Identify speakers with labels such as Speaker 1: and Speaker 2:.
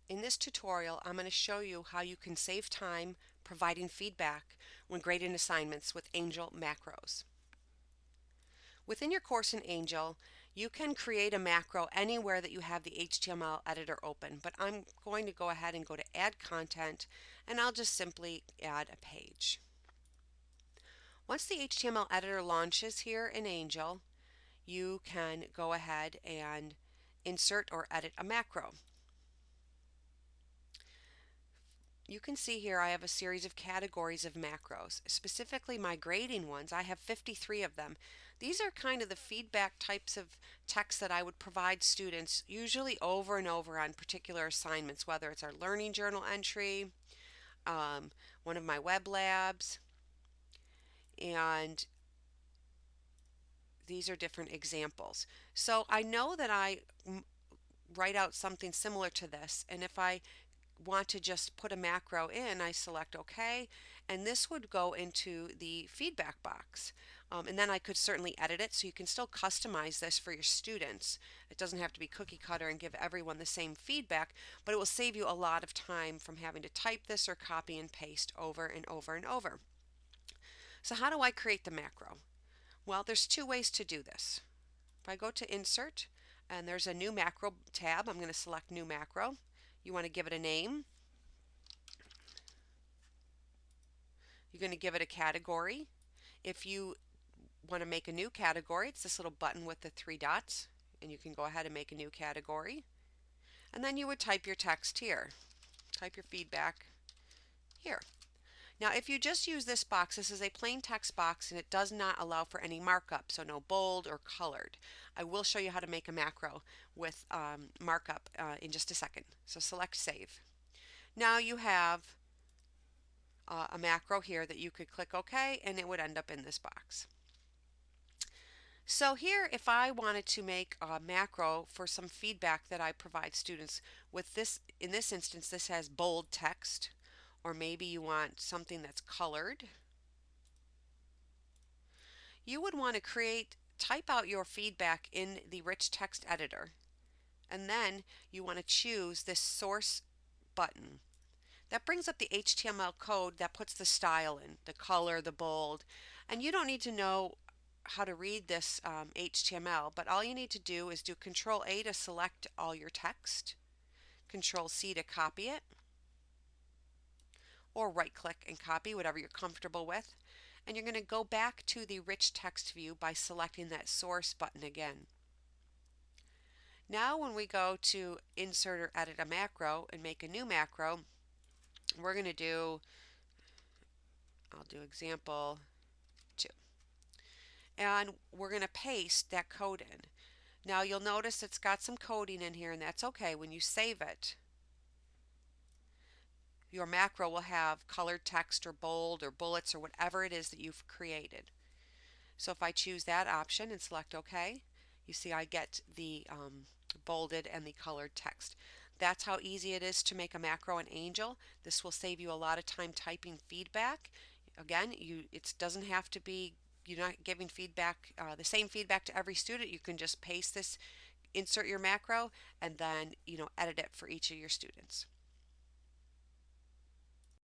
Speaker 1: In this tutorial, I'm going to show you how you can save time providing feedback when grading assignments with Angel macros. Within your course in Angel, you can create a macro anywhere that you have the HTML editor open, but I'm going to go ahead and go to Add Content, and I'll just simply add a page. Once the HTML editor launches here in Angel, you can go ahead and insert or edit a macro. You can see here I have a series of categories of macros. Specifically my grading ones, I have 53 of them. These are kind of the feedback types of text that I would provide students usually over and over on particular assignments, whether it's our learning journal entry, one of my web labs, and these are different examples. So I know that I write out something similar to this, and if I want to just put a macro in, I select OK, and this would go into the feedback box. And then I could certainly edit it, so you can still customize this for your students. It doesn't have to be cookie cutter and give everyone the same feedback, but it will save you a lot of time from having to type this or copy and paste over and over and over. So how do I create the macro? Well, there's two ways to do this. If I go to Insert, and there's a New Macro tab, I'm going to select New Macro. You want to give it a name. You're going to give it a category. If you want to make a new category, it's this little button with the three dots, and you can go ahead and make a new category. And then you would type your text here. Type your feedback here. Now, if you just use this box, this is a plain text box and it does not allow for any markup, so no bold or colored. I will show you how to make a macro with markup in just a second. So select Save. Now you have a macro here that you could click OK and it would end up in this box. So here, if I wanted to make a macro for some feedback that I provide students with this, in this instance, this has bold text, or maybe you want something that's colored, you would want to type out your feedback in the rich text editor, and then you want to choose this source button. That brings up the HTML code that puts the style in, the color, the bold, and you don't need to know how to read this HTML, but all you need to do is do Control A to select all your text, Control C to copy it, or right click and copy, whatever you're comfortable with. And you're going to go back to the rich text view by selecting that source button again. Now when we go to insert or edit a macro and make a new macro, we're going to do, I'll do example 2. And we're going to paste that code in. Now you'll notice it's got some coding in here, and that's okay. When you save it, your macro will have colored text or bold or bullets or whatever it is that you've created. So if I choose that option and select OK, you see I get the bolded and the colored text. That's how easy it is to make a macro in Angel. This will save you a lot of time typing feedback. Again, it doesn't have to be, you're not giving feedback, the same feedback to every student. You can just paste this, insert your macro, and then edit it for each of your students.